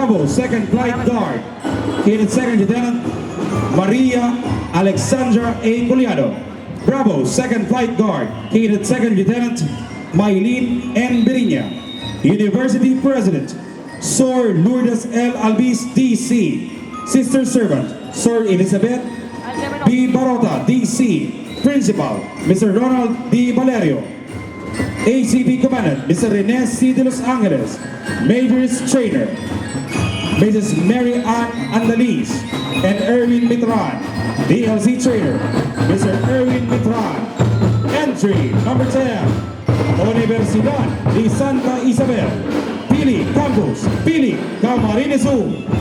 Bravo, second flight guard. Cadet Second Lieutenant Maria Alexandra A. Culiado. Bravo, second flight guard. Cadet Second Lieutenant Maylene N. Birinya. University President Sor Lourdes L. Albis, D.C. Sister Servant Sor Elizabeth B. Barota, D.C. Principal Mr. Ronald D. Valerio. ACP Commandant Mr. Rene C. de Los Angeles. Majors Trainer Mrs. Mary Ann Andaliz and Erwin Mitran. DLC Trainer Mr. Erwin Mitran. Entry number 10, Universidad de Santa Isabel, Pili Campus, Pili Camarines Sur.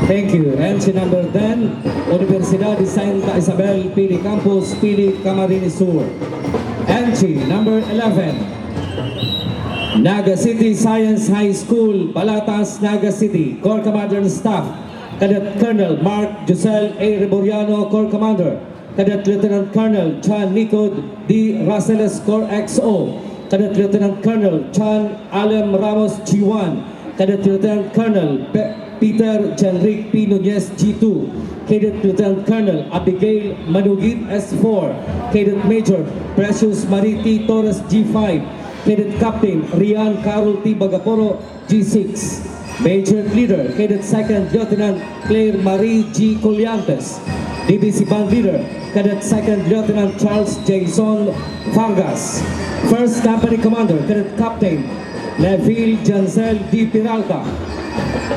Thank you. Entry number 10, Universidad de Santa Isabel, Pili Campus, Pili Camarines Sur. Entry number 11, Naga City Science High School, Balatas, Naga City. Corps Commander and Staff, Cadet Colonel Mark Giselle A. Reboriano, Corps Commander. Cadet Lieutenant Colonel Chan Nico D. Raceles, Corps XO. Cadet Lieutenant Colonel Chan Alem Ramos, G1. Cadet Lieutenant Colonel Peter Janric P. Nunez, G2. Cadet Lieutenant Colonel Abigail Manugit, S4. Cadet Major Precious Marie T. Torres, G5. Cadet Captain Rian Carol T. Bagaporo, G6. Major Leader Cadet Second Lieutenant Claire Marie G. Colliantes. DBC Band Leader Cadet Second Lieutenant Charles Jason Vargas. First Company Commander Cadet Captain Neville Jansel D. Peralta.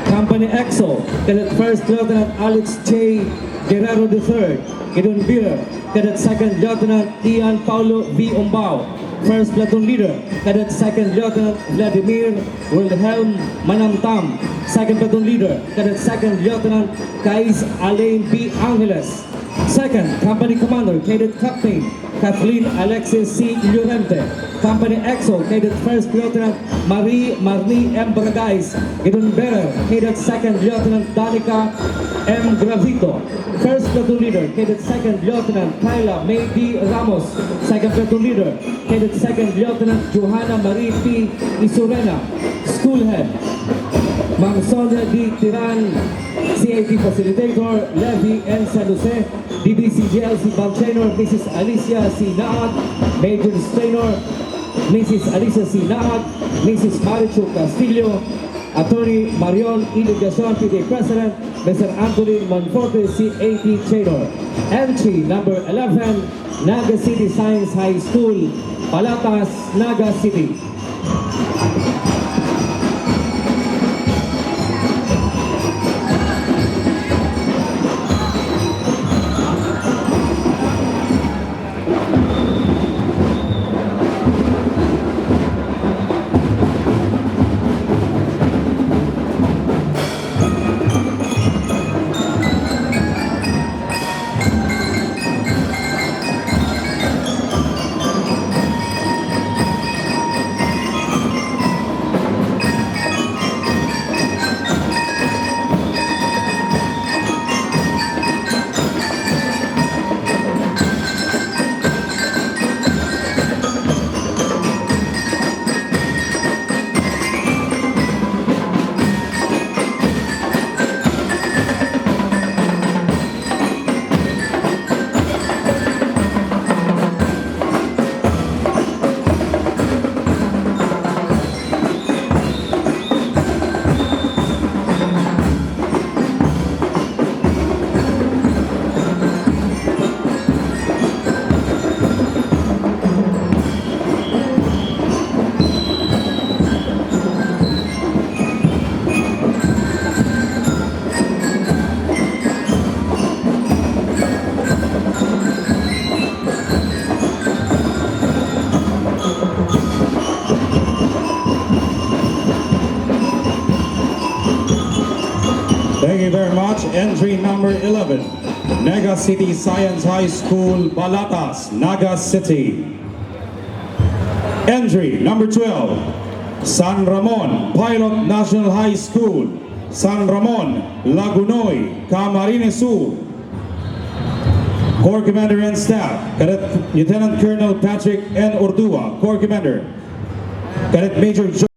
Company EXO, Cadet First Lieutenant Alex J. Guerrero III. Cadet Beer, Cadet Second Lieutenant Ian Paulo V. Umbao. First Platoon Leader, Cadet Second Lieutenant Vladimir Wilhelm Manamtam. Second Platoon Leader, Cadet Second Lieutenant Kais Alain B. Angeles. Second Company Commander, Cadet Captain Kathleen Alexis C. Llorente. Company EXO, Cadet First Lieutenant Marie Marnie M. Baragais. Cadet Bearer, Cadet Second Lieutenant Danica M. Gravito. First Platoon Leader, Cadet Second Lieutenant Kyla May D. Ramos. Second Platoon Leader, Cadet Second Lieutenant Johanna Marie P. Isurena. School Head Ma'am Sonia D. Tiran, CAT Facilitator Levy N. San Jose. DBC GLC Band Trainer Mrs. Alicia C. Naat. Major Trainer Mrs. Alicia C. Naat. Mrs. Marichu Castillo. Attorney Marion Iligacion, PTA President. Mr. Anthony Monforte, CAT Trainer. Entry number 11, Naga City Science High School, Palatas, Naga City. Thank you very much. Entry number 11, Naga City Science High School, Balatas, Naga City. Entry number 12, San Ramon Pilot National High School, San Ramon, Lagunoy, Camarines Sur. Corps Commander and Staff, Cadet Lieutenant Colonel Patrick N. Ordua, Corps Commander. Cadet Major